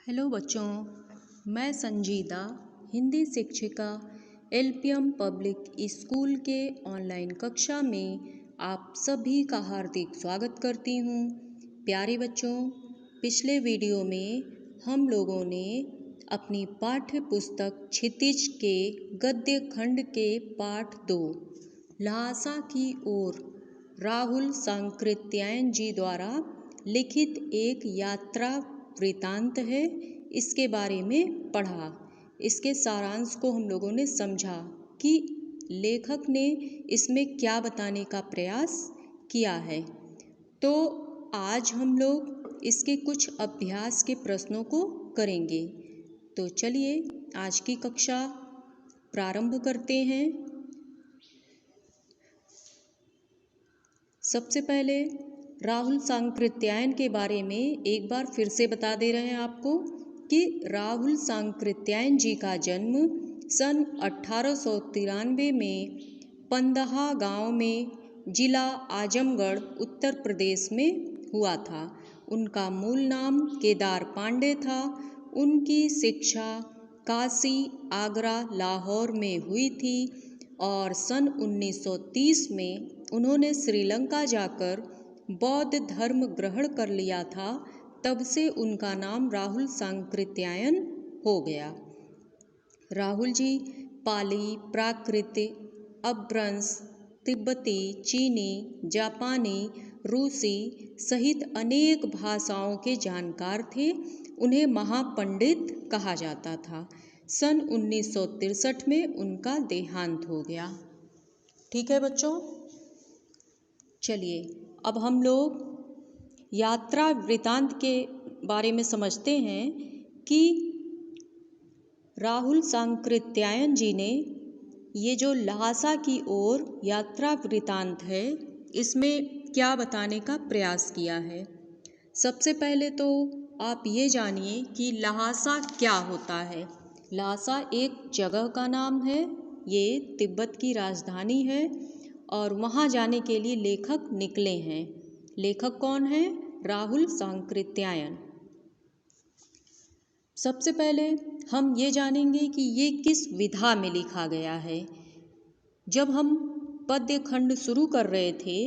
Hello बच्चों, मैं संजीदा हिंदी शिक्षिका एलपीएम पब्लिक स्कूल के ऑनलाइन कक्षा में आप सभी का हार्दिक स्वागत करती हूँ। प्यारे बच्चों, पिछले वीडियो में हम लोगों ने अपनी पाठ्य पुस्तक क्षितिज के गद्य खंड के पाठ 2 ल्हासा की ओर राहुल सांकृत्यायन जी द्वारा लिखित एक यात्रा वृतांत है, इसके बारे में पढ़ा। इसके सारांश को हम लोगों ने समझा कि लेखक ने इसमें क्या बताने का प्रयास किया है। तो आज हम लोग इसके कुछ अभ्यास के प्रश्नों को करेंगे। तो चलिए आज की कक्षा प्रारंभ करते हैं। सबसे पहले राहुल सांकृत्यायन के बारे में एक बार फिर से बता दे रहे हैं आपको कि राहुल सांकृत्यायन जी का जन्म सन 1893 में पंदहा गांव में जिला आजमगढ़ उत्तर प्रदेश में हुआ था। उनका मूल नाम केदार पांडे था। उनकी शिक्षा काशी, आगरा, लाहौर में हुई थी और सन 1930 में उन्होंने श्रीलंका जाकर बौद्ध धर्म ग्रहण कर लिया था। तब से उनका नाम राहुल सांकृत्यायन हो गया। राहुल जी पाली, प्राकृत, अपभ्रंश, तिब्बती, चीनी, जापानी, रूसी सहित अनेक भाषाओं के जानकार थे। उन्हें महापंडित कहा जाता था। सन 1963 में उनका देहांत हो गया। ठीक है बच्चों, चलिए अब हम लोग यात्रा वृतांत के बारे में समझते हैं कि राहुल सांकृत्यायन जी ने ये जो ल्हासा की ओर यात्रा वृतांत है, इसमें क्या बताने का प्रयास किया है। सबसे पहले तो आप ये जानिए कि ल्हासा क्या होता है। ल्हासा एक जगह का नाम है। ये तिब्बत की राजधानी है और वहाँ जाने के लिए लेखक निकले हैं। लेखक कौन है? राहुल सांकृत्यायन। सबसे पहले हम ये जानेंगे कि ये किस विधा में लिखा गया है। जब हम पद्य खंड शुरू कर रहे थे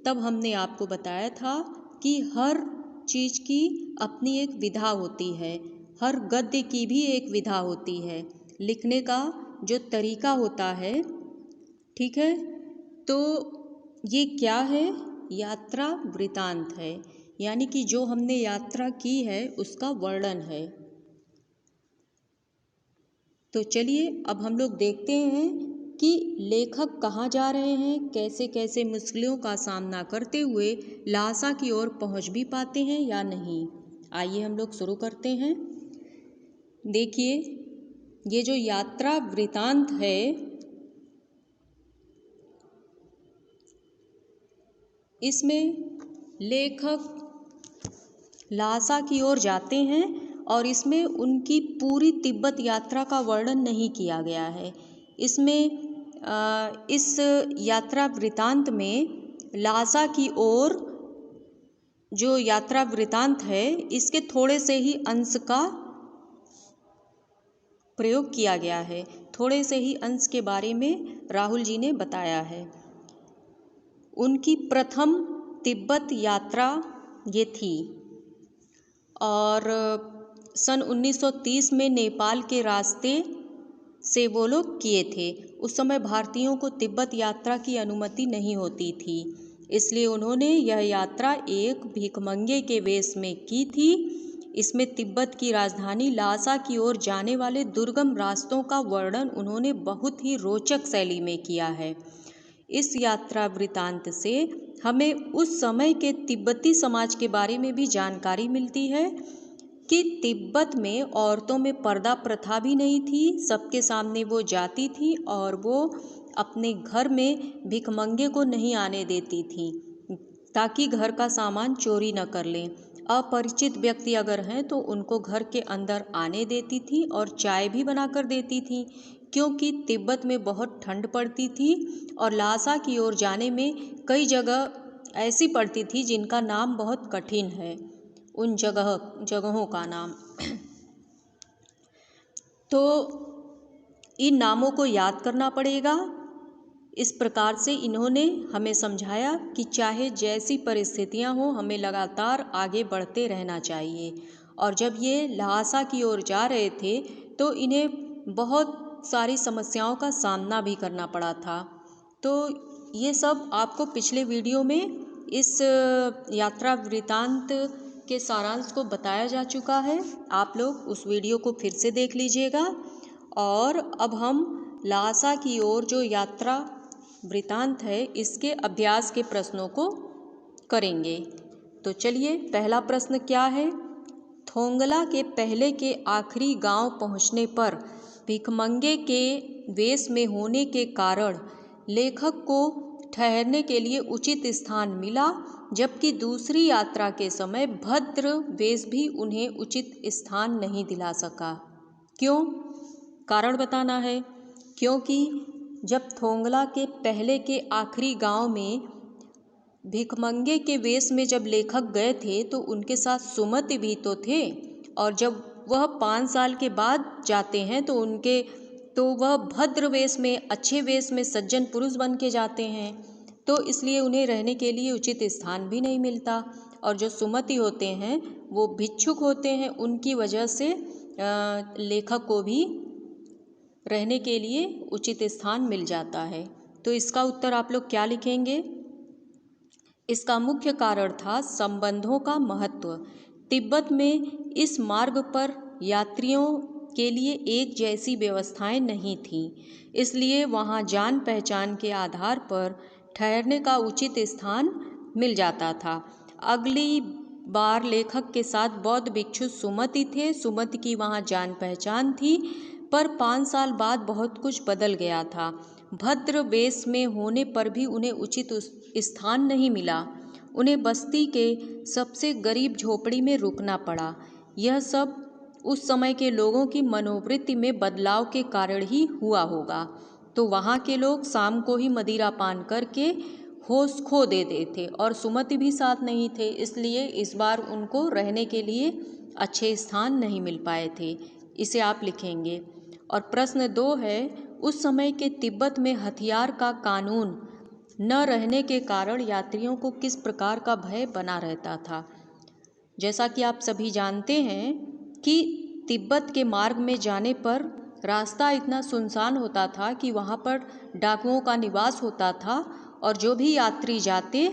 तब हमने आपको बताया था कि हर चीज़ की अपनी एक विधा होती है। हर गद्य की भी एक विधा होती है, लिखने का जो तरीका होता है। ठीक है, तो ये क्या है? यात्रा वृतांत है, यानी कि जो हमने यात्रा की है उसका वर्णन है। तो चलिए अब हम लोग देखते हैं कि लेखक कहाँ जा रहे हैं, कैसे कैसे मुश्किलों का सामना करते हुए ल्हासा की ओर पहुँच भी पाते हैं या नहीं। आइए हम लोग शुरू करते हैं। देखिए, ये जो यात्रा वृतांत है, इसमें लेखक ल्हासा की ओर जाते हैं और इसमें उनकी पूरी तिब्बत यात्रा का वर्णन नहीं किया गया है। इसमें इस यात्रा वृतांत में ल्हासा की ओर जो यात्रा वृतांत है, इसके थोड़े से ही अंश का प्रयोग किया गया है। थोड़े से ही अंश के बारे में राहुल जी ने बताया है। उनकी प्रथम तिब्बत यात्रा ये थी और सन 1930 में नेपाल के रास्ते से वो लोग किए थे। उस समय भारतीयों को तिब्बत यात्रा की अनुमति नहीं होती थी, इसलिए उन्होंने यह यात्रा एक भिखमंगे के वेश में की थी। इसमें तिब्बत की राजधानी ल्हासा की ओर जाने वाले दुर्गम रास्तों का वर्णन उन्होंने बहुत ही रोचक शैली में किया है। इस यात्रा वृतांत से हमें उस समय के तिब्बती समाज के बारे में भी जानकारी मिलती है कि तिब्बत में औरतों में पर्दा प्रथा भी नहीं थी। सबके सामने वो जाती थी और वो अपने घर में भिखमंगे को नहीं आने देती थी ताकि घर का सामान चोरी न कर लें। अपरिचित व्यक्ति अगर हैं तो उनको घर के अंदर आने देती थी और चाय भी बनाकर देती थी, क्योंकि तिब्बत में बहुत ठंड पड़ती थी और ल्हासा की ओर जाने में कई जगह ऐसी पड़ती थी जिनका नाम बहुत कठिन है, उन जगहों का नाम। तो इन नामों को याद करना पड़ेगा। इस प्रकार से इन्होंने हमें समझाया कि चाहे जैसी परिस्थितियां हों, हमें लगातार आगे बढ़ते रहना चाहिए। और जब ये ल्हासा की ओर जा रहे थे तो इन्हें बहुत सारी समस्याओं का सामना भी करना पड़ा था। तो ये सब आपको पिछले वीडियो में इस यात्रा वृतांत के सारांश को बताया जा चुका है। आप लोग उस वीडियो को फिर से देख लीजिएगा। और अब हम ल्हासा की ओर जो यात्रा वृतांत है इसके अभ्यास के प्रश्नों को करेंगे। तो चलिए, पहला प्रश्न क्या है। थोंगला के पहले के आखिरी गांव पहुंचने पर भिखमंगे के वेश में होने के कारण लेखक को ठहरने के लिए उचित स्थान मिला, जबकि दूसरी यात्रा के समय भद्र वेश भी उन्हें उचित स्थान नहीं दिला सका। क्यों? कारण बताना है। क्योंकि जब थोंगला के पहले के आखिरी गांव में भिखमंगे के वेश में जब लेखक गए थे तो उनके साथ सुमति भी तो थे, और जब वह 5 साल के बाद जाते हैं तो वह भद्र वेश में, अच्छे वेश में सज्जन पुरुष बन के जाते हैं। तो इसलिए उन्हें रहने के लिए उचित स्थान भी नहीं मिलता। और जो सुमति होते हैं वो भिक्षुक होते हैं, उनकी वजह से लेखक को भी रहने के लिए उचित स्थान मिल जाता है। तो इसका उत्तर आप लोग क्या लिखेंगे। इसका मुख्य कारण था संबंधों का महत्व। तिब्बत में इस मार्ग पर यात्रियों के लिए एक जैसी व्यवस्थाएं नहीं थीं, इसलिए वहां जान पहचान के आधार पर ठहरने का उचित स्थान मिल जाता था। अगली बार लेखक के साथ बौद्ध भिक्षु सुमति थे। सुमति की वहां जान पहचान थी, पर 5 साल बाद बहुत कुछ बदल गया था। भद्र वेश में होने पर भी उन्हें उचित स्थान नहीं मिला। उन्हें बस्ती के सबसे गरीब झोपड़ी में रुकना पड़ा। यह सब उस समय के लोगों की मनोवृत्ति में बदलाव के कारण ही हुआ होगा। तो वहाँ के लोग शाम को ही मदिरा पान करके होश खो देते थे, और सुमति भी साथ नहीं थे, इसलिए इस बार उनको रहने के लिए अच्छे स्थान नहीं मिल पाए थे। इसे आप लिखेंगे। और प्रश्न 2 है, उस समय के तिब्बत में हथियार का कानून न रहने के कारण यात्रियों को किस प्रकार का भय बना रहता था। जैसा कि आप सभी जानते हैं कि तिब्बत के मार्ग में जाने पर रास्ता इतना सुनसान होता था कि वहाँ पर डाकुओं का निवास होता था, और जो भी यात्री जाते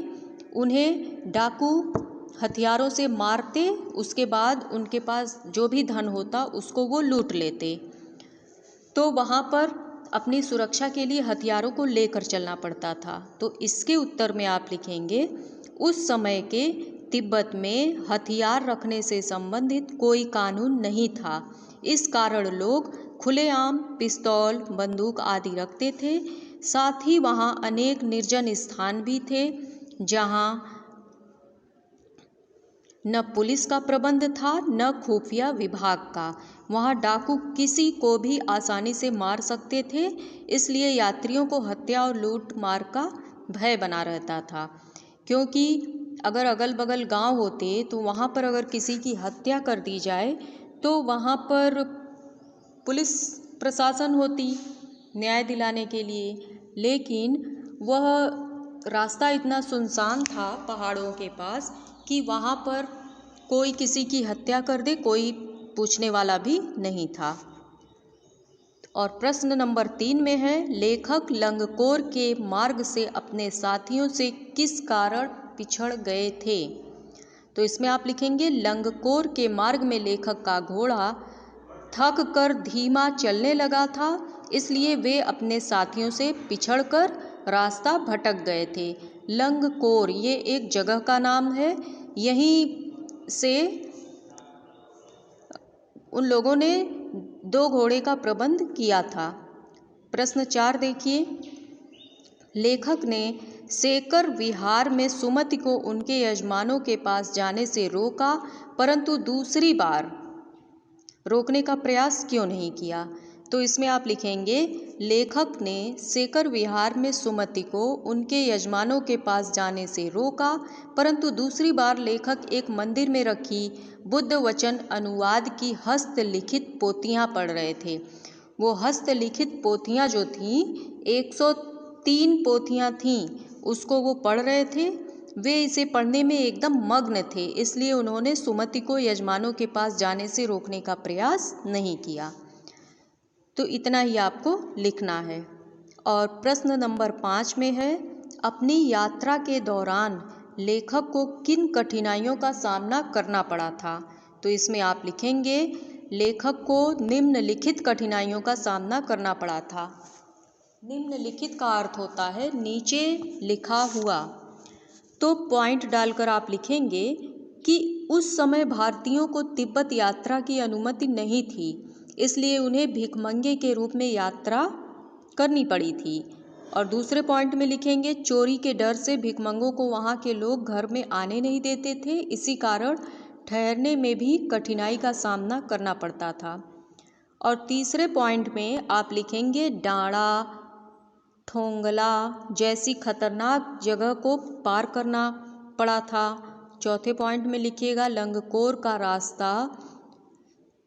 उन्हें डाकू हथियारों से मारते, उसके बाद उनके पास जो भी धन होता उसको वो लूट लेते। तो वहाँ पर अपनी सुरक्षा के लिए हथियारों को लेकर चलना पड़ता था। तो इसके उत्तर में आप लिखेंगे, उस समय के तिब्बत में हथियार रखने से संबंधित कोई कानून नहीं था। इस कारण लोग खुलेआम पिस्तौल, बंदूक आदि रखते थे। साथ ही वहाँ अनेक निर्जन स्थान भी थे जहाँ न पुलिस का प्रबंध था न खुफिया विभाग का। वहाँ डाकू किसी को भी आसानी से मार सकते थे, इसलिए यात्रियों को हत्या और लूट मार का भय बना रहता था। क्योंकि अगर अगल बगल गांव होते तो वहाँ पर अगर किसी की हत्या कर दी जाए तो वहाँ पर पुलिस प्रशासन होती न्याय दिलाने के लिए, लेकिन वह रास्ता इतना सुनसान था पहाड़ों के पास कि वहाँ पर कोई किसी की हत्या कर दे कोई पूछने वाला भी नहीं था। और प्रश्न नंबर 3 में है, लेखक लंगकोर के मार्ग से अपने साथियों से किस कारण पिछड़ गए थे। तो इसमें आप लिखेंगे, लंगकोर के मार्ग में लेखक का घोड़ा थक कर धीमा चलने लगा था, इसलिए वे अपने साथियों से पिछड़कर रास्ता भटक गए थे। लंगकोर ये एक जगह का नाम है। यहीं से उन लोगों ने 2 घोड़े का प्रबंध किया था। प्रश्न 4 देखिए, लेखक ने सेकर विहार में सुमति को उनके यजमानों के पास जाने से रोका, परंतु दूसरी बार रोकने का प्रयास क्यों नहीं किया। तो इसमें आप लिखेंगे लेखक ने शेखर विहार में सुमति को उनके यजमानों के पास जाने से रोका, परंतु दूसरी बार लेखक एक मंदिर में रखी बुद्ध वचन अनुवाद की हस्तलिखित पोथियां पढ़ रहे थे। वो हस्तलिखित पोथियां जो थीं 103 पोथियां थीं, उसको वो पढ़ रहे थे। वे इसे पढ़ने में एकदम मग्न थे, इसलिए उन्होंने सुमति को यजमानों के पास जाने से रोकने का प्रयास नहीं किया। तो इतना ही आपको लिखना है। और प्रश्न नंबर 5 में है, अपनी यात्रा के दौरान लेखक को किन कठिनाइयों का सामना करना पड़ा था। तो इसमें आप लिखेंगे लेखक को निम्नलिखित कठिनाइयों का सामना करना पड़ा था। निम्नलिखित का अर्थ होता है नीचे लिखा हुआ। तो पॉइंट डालकर आप लिखेंगे कि उस समय भारतीयों को तिब्बत यात्रा की अनुमति नहीं थी, इसलिए उन्हें भिखमंगे के रूप में यात्रा करनी पड़ी थी। और दूसरे पॉइंट में लिखेंगे चोरी के डर से भिखमंगों को वहाँ के लोग घर में आने नहीं देते थे, इसी कारण ठहरने में भी कठिनाई का सामना करना पड़ता था। और तीसरे पॉइंट में आप लिखेंगे डाँड़ा, ठोंगला जैसी खतरनाक जगह को पार करना पड़ा था। चौथे पॉइंट में लिखिएगा लंगकोर का रास्ता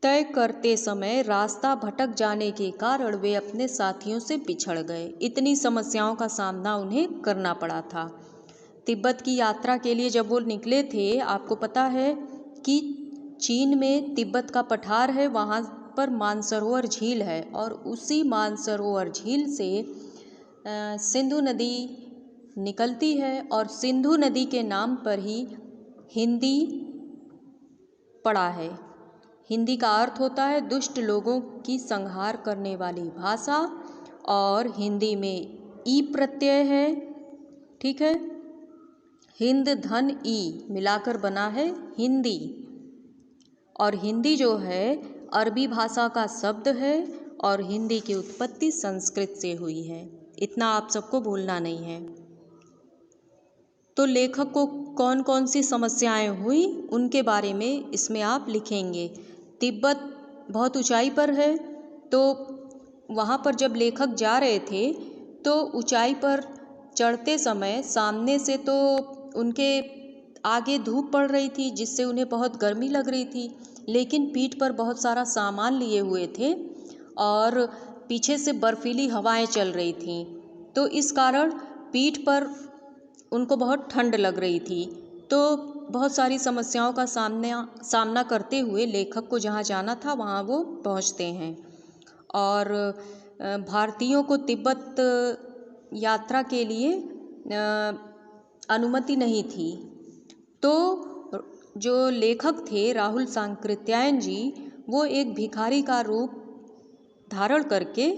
तय करते समय रास्ता भटक जाने के कारण वे अपने साथियों से बिछड़ गए। इतनी समस्याओं का सामना उन्हें करना पड़ा था। तिब्बत की यात्रा के लिए जब वो निकले थे, आपको पता है कि चीन में तिब्बत का पठार है, वहाँ पर मानसरोवर झील है, और उसी मानसरोवर झील से सिंधु नदी निकलती है, और सिंधु नदी के नाम पर ही हिंदी पड़ा है। हिंदी का अर्थ होता है दुष्ट लोगों की संहार करने वाली भाषा, और हिंदी में ई प्रत्यय है, ठीक है। हिंद धन ई मिलाकर बना है हिंदी, और हिंदी जो है अरबी भाषा का शब्द है, और हिंदी की उत्पत्ति संस्कृत से हुई है। इतना आप सबको भूलना नहीं है। तो लेखक को कौन कौन सी समस्याएं हुई उनके बारे में इसमें आप लिखेंगे। तिब्बत बहुत ऊंचाई पर है, तो वहाँ पर जब लेखक जा रहे थे तो ऊंचाई पर चढ़ते समय सामने से तो उनके आगे धूप पड़ रही थी, जिससे उन्हें बहुत गर्मी लग रही थी, लेकिन पीठ पर बहुत सारा सामान लिए हुए थे और पीछे से बर्फीली हवाएं चल रही थीं, तो इस कारण पीठ पर उनको बहुत ठंड लग रही थी। तो बहुत सारी समस्याओं का सामना करते हुए लेखक को जहाँ जाना था वहाँ वो पहुँचते हैं। और भारतीयों को तिब्बत यात्रा के लिए अनुमति नहीं थी, तो जो लेखक थे राहुल सांकृत्यायन जी, वो एक भिखारी का रूप धारण करके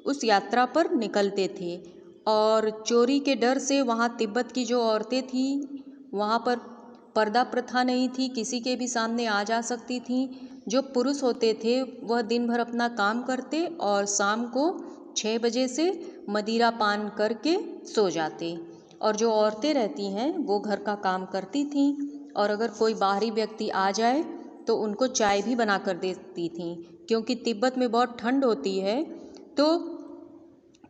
उस यात्रा पर निकलते थे, और चोरी के डर से वहाँ तिब्बत की जो औरतें थीं वहाँ पर पर्दा प्रथा नहीं थी, किसी के भी सामने आ जा सकती थीं। जो पुरुष होते थे वह दिन भर अपना काम करते और शाम को 6 बजे से मदिरा पान करके सो जाते, और जो औरतें रहती हैं वो घर का काम करती थीं, और अगर कोई बाहरी व्यक्ति आ जाए तो उनको चाय भी बना कर देती थीं। क्योंकि तिब्बत में बहुत ठंड होती है, तो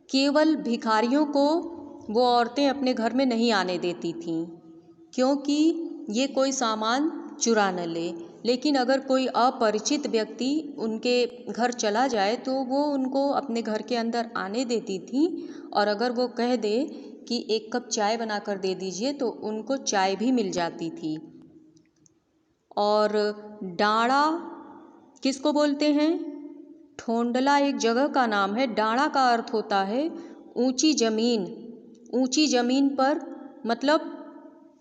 केवल भिखारियों को वो औरतें अपने घर में नहीं आने देती थीं, क्योंकि ये कोई सामान चुरा न ले। लेकिन अगर कोई अपरिचित व्यक्ति उनके घर चला जाए तो वो उनको अपने घर के अंदर आने देती थीं, और अगर वो कह दे कि 1 कप चाय बना कर दे दीजिए तो उनको चाय भी मिल जाती थी। और डाँड़ा किसको बोलते हैं? ठोंडला एक जगह का नाम है। डाँड़ा का अर्थ होता है ऊंची ज़मीन। ऊंची ज़मीन पर मतलब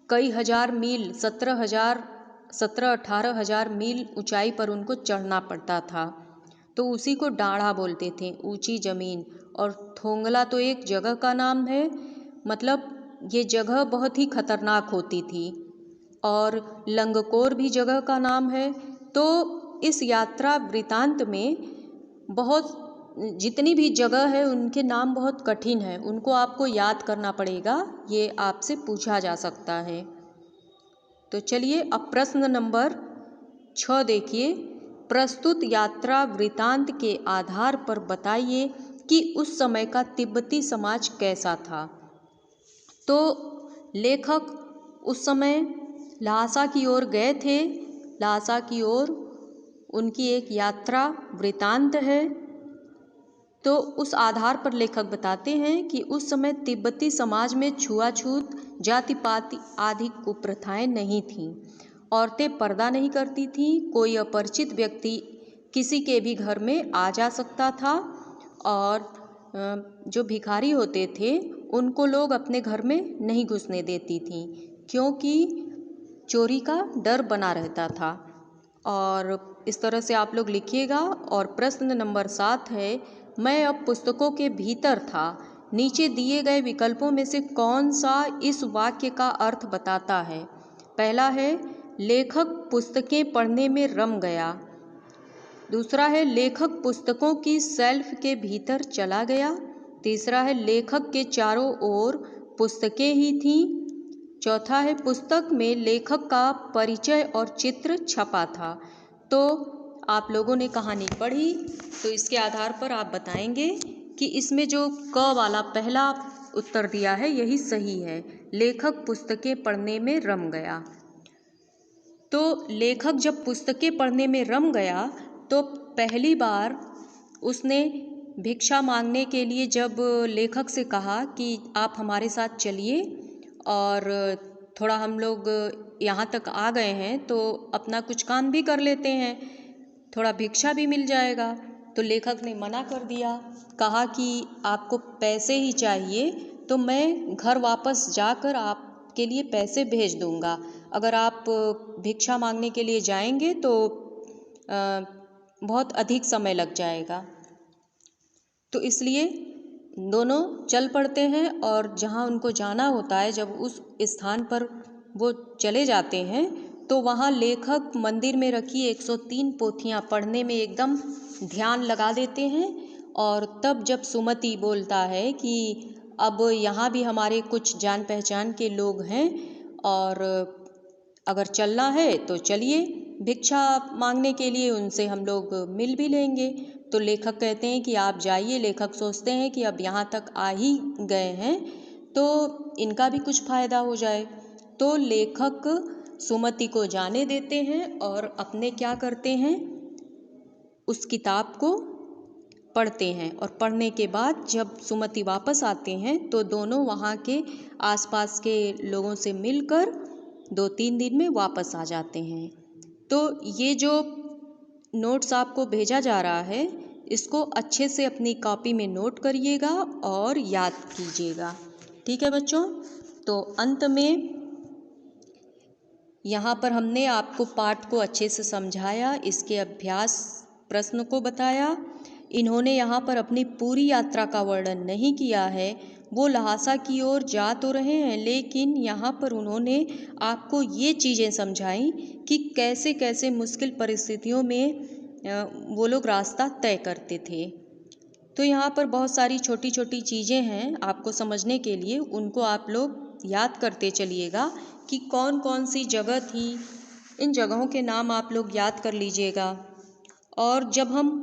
कई हजार मील, 17-18 हजार मील ऊंचाई पर उनको चढ़ना पड़ता था, तो उसी को डाँड़ा बोलते थे, ऊंची ज़मीन। और ठोंगला तो एक जगह का नाम है, मतलब ये जगह बहुत ही खतरनाक होती थी। और लंगकोर भी जगह का नाम है। तो इस यात्रा वृतांत में बहुत जितनी भी जगह है उनके नाम बहुत कठिन है, उनको आपको याद करना पड़ेगा, ये आपसे पूछा जा सकता है। तो चलिए अब प्रश्न नंबर 6 देखिए। प्रस्तुत यात्रा वृतांत के आधार पर बताइए कि उस समय का तिब्बती समाज कैसा था। तो लेखक उस समय ल्हासा की ओर गए थे। ल्हासा की ओर उनकी एक यात्रा वृतांत है। तो उस आधार पर लेखक बताते हैं कि उस समय तिब्बती समाज में छुआछूत, जाति पाति आदि कुप्रथाएं नहीं थीं। औरतें पर्दा नहीं करती थीं। कोई अपरिचित व्यक्ति किसी के भी घर में आ जा सकता था और जो भिखारी होते थे उनको लोग अपने घर में नहीं घुसने देती थीं, क्योंकि चोरी का डर बना रहता था। और इस तरह से आप लोग लिखिएगा। और प्रश्न नंबर 7 है, मैं अब पुस्तकों के भीतर था। नीचे दिए गए विकल्पों में से कौन सा इस वाक्य का अर्थ बताता है। पहला है, लेखक पुस्तकें पढ़ने में रम गया। दूसरा है, लेखक पुस्तकों की शेल्फ के भीतर चला गया। तीसरा है, लेखक के चारों ओर पुस्तकें ही थीं। चौथा है, पुस्तक में लेखक का परिचय और चित्र छपा था। तो आप लोगों ने कहानी पढ़ी, तो इसके आधार पर आप बताएंगे कि इसमें जो क वाला पहला उत्तर दिया है यही सही है। लेखक पुस्तकें पढ़ने में रम गया। तो लेखक जब पुस्तकें पढ़ने में रम गया तो पहली बार उसने भिक्षा मांगने के लिए जब लेखक से कहा कि आप हमारे साथ चलिए और थोड़ा हम लोग यहाँ तक आ गए हैं तो अपना कुछ काम भी कर लेते हैं, थोड़ा भिक्षा भी मिल जाएगा। तो लेखक ने मना कर दिया, कहा कि आपको पैसे ही चाहिए तो मैं घर वापस जाकर आपके लिए पैसे भेज दूंगा। अगर आप भिक्षा मांगने के लिए जाएंगे तो बहुत अधिक समय लग जाएगा। तो इसलिए दोनों चल पड़ते हैं और जहाँ उनको जाना होता है, जब उस स्थान पर वो चले जाते हैं तो वहाँ लेखक मंदिर में रखी 103 पोथियाँ पढ़ने में एकदम ध्यान लगा देते हैं। और तब जब सुमति बोलता है कि अब यहाँ भी हमारे कुछ जान पहचान के लोग हैं और अगर चलना है तो चलिए, भिक्षा मांगने के लिए उनसे हम लोग मिल भी लेंगे। तो लेखक कहते हैं कि आप जाइए। लेखक सोचते हैं कि अब यहाँ तक आ ही गए हैं तो इनका भी कुछ फ़ायदा हो जाए। तो लेखक सुमति को जाने देते हैं और अपने क्या करते हैं, उस किताब को पढ़ते हैं। और पढ़ने के बाद जब सुमति वापस आते हैं तो दोनों वहाँ के आसपास के लोगों से मिलकर 2-3 दिन में वापस आ जाते हैं। तो ये जो नोट्स आपको भेजा जा रहा है इसको अच्छे से अपनी कॉपी में नोट करिएगा और याद कीजिएगा। ठीक है बच्चों। तो अंत में यहाँ पर हमने आपको पाठ को अच्छे से समझाया, इसके अभ्यास प्रश्न को बताया। इन्होंने यहाँ पर अपनी पूरी यात्रा का वर्णन नहीं किया है। वो ल्हासा की ओर जा तो रहे हैं लेकिन यहाँ पर उन्होंने आपको ये चीज़ें समझाई कि कैसे कैसे मुश्किल परिस्थितियों में वो लोग रास्ता तय करते थे। तो यहाँ पर बहुत सारी छोटी छोटी चीज़ें हैं आपको समझने के लिए, उनको आप लोग याद करते चलिएगा कि कौन कौन सी जगह थी। इन जगहों के नाम आप लोग याद कर लीजिएगा। और जब हम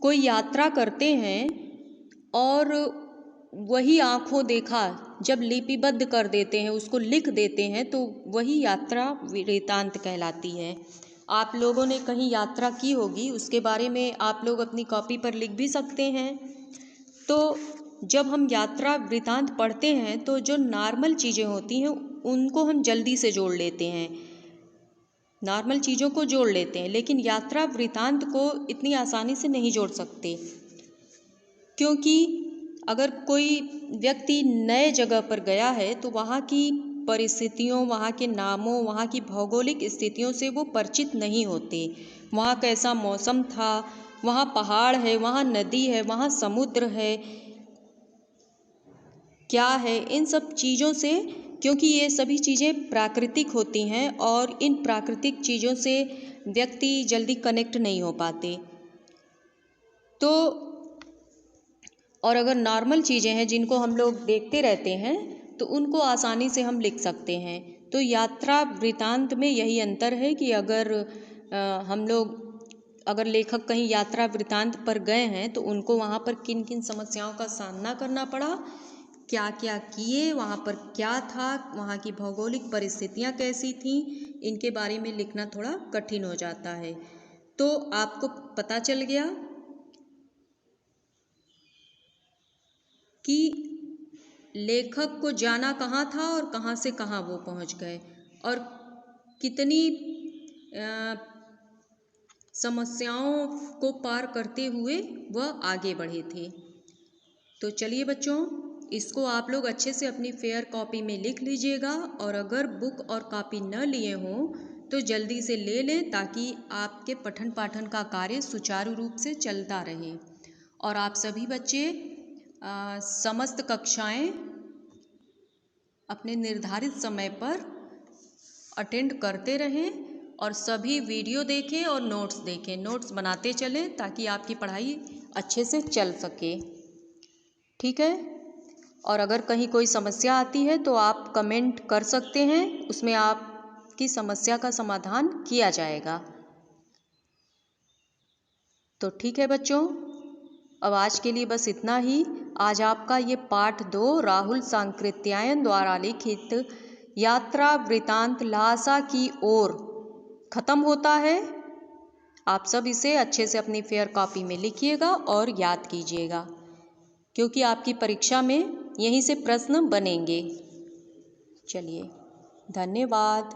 कोई यात्रा करते हैं और वही आँखों देखा जब लिपिबद्ध कर देते हैं, उसको लिख देते हैं, तो वही यात्रा वृतांत कहलाती है। आप लोगों ने कहीं यात्रा की होगी, उसके बारे में आप लोग अपनी कॉपी पर लिख भी सकते हैं। तो जब हम यात्रा वृतांत पढ़ते हैं तो जो नॉर्मल चीज़ें होती हैं उनको हम जल्दी से जोड़ लेते हैं, नॉर्मल चीज़ों को जोड़ लेते हैं, लेकिन यात्रा वृतांत को इतनी आसानी से नहीं जोड़ सकते। क्योंकि अगर कोई व्यक्ति नए जगह पर गया है तो वहाँ की परिस्थितियों, वहाँ के नामों, वहाँ की भौगोलिक स्थितियों से वो परिचित नहीं होते। वहाँ कैसा मौसम था, वहाँ पहाड़ है, वहाँ नदी है, वहाँ समुद्र है, क्या है, इन सब चीज़ों से, क्योंकि ये सभी चीज़ें प्राकृतिक होती हैं और इन प्राकृतिक चीज़ों से व्यक्ति जल्दी कनेक्ट नहीं हो पाते। तो और अगर नॉर्मल चीज़ें हैं जिनको हम लोग देखते रहते हैं तो उनको आसानी से हम लिख सकते हैं। तो यात्रा वृतांत में यही अंतर है कि अगर हम लोग अगर लेखक कहीं यात्रा वृतांत पर गए हैं तो उनको वहाँ पर किन किन समस्याओं का सामना करना पड़ा, क्या क्या किए, वहाँ पर क्या था, वहाँ की भौगोलिक परिस्थितियाँ कैसी थीं, इनके बारे में लिखना थोड़ा कठिन हो जाता है। तो आपको पता चल गया कि लेखक को जाना कहाँ था और कहाँ से कहाँ वो पहुँच गए और कितनी समस्याओं को पार करते हुए वह आगे बढ़े थे। तो चलिए बच्चों, इसको आप लोग अच्छे से अपनी फेयर कॉपी में लिख लीजिएगा और अगर बुक और कॉपी न लिए हों तो जल्दी से ले लें ताकि आपके पठन पाठन का कार्य सुचारू रूप से चलता रहे। और आप सभी बच्चे समस्त कक्षाएं अपने निर्धारित समय पर अटेंड करते रहें और सभी वीडियो देखें और नोट्स देखें, नोट्स बनाते चलें ताकि आपकी पढ़ाई अच्छे से चल सके। ठीक है, और अगर कहीं कोई समस्या आती है तो आप कमेंट कर सकते हैं, उसमें आपकी समस्या का समाधान किया जाएगा। तो ठीक है बच्चों, अब आज के लिए बस इतना ही। आज आपका ये पाठ 2 राहुल सांकृत्यायन द्वारा लिखित यात्रा वृतांत ल्हासा की ओर खत्म होता है। आप सब इसे अच्छे से अपनी फेयर कॉपी में लिखिएगा और याद कीजिएगा, क्योंकि आपकी परीक्षा में यहीं से प्रश्न बनेंगे। चलिए, धन्यवाद।